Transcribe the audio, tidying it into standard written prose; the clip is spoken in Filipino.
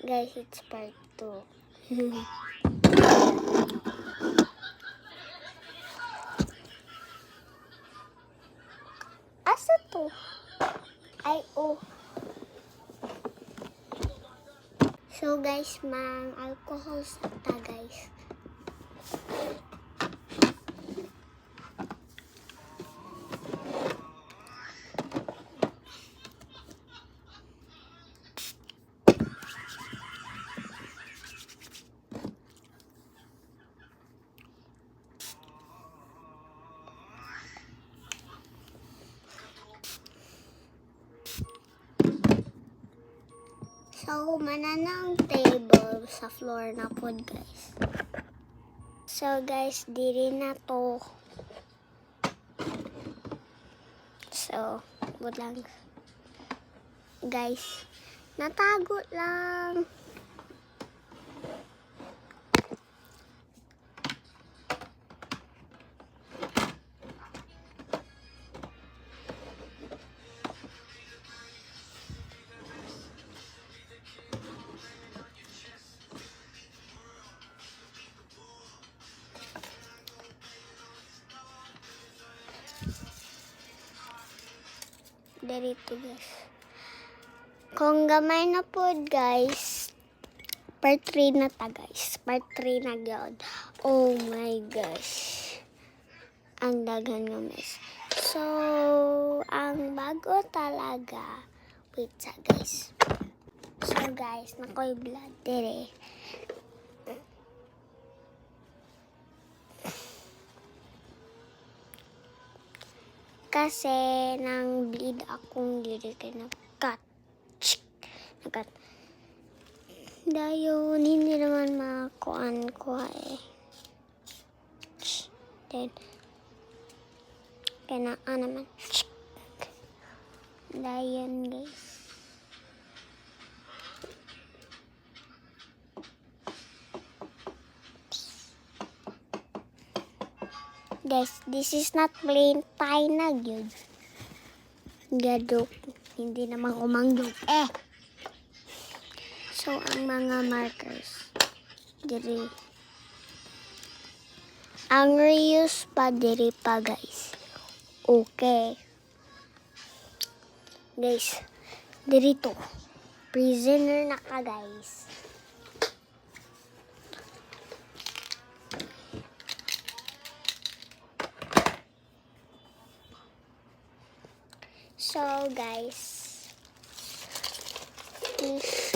Guys, it's part 2. Asa to? Ay, oh. So guys, mang alcohol sa ta guys. So, manana ang table sa floor na po, guys. So, guys, diri na to. So, wait lang. Guys, natago lang. Dito guys. Kung gamay na po guys, part 3 na ta guys. Part 3 na gyud. Oh my gosh. Ang daghan nga miss. So, ang bago talaga. Wait sa guys. So guys, nakoy blood dire. Kasi nang bleed akong diri kay nakat. Nakat. Dayon, hindi naman makuan ko eh. Then, kaya naman. Dayon guys. Guys, this is not plain tie na yun. Gadok. Hindi naman kumanggog. So, ang mga markers. Diri. Ang reuse pa diri pa, guys. Okay. Guys, diri to. Prisoner na ka, guys. So guys, please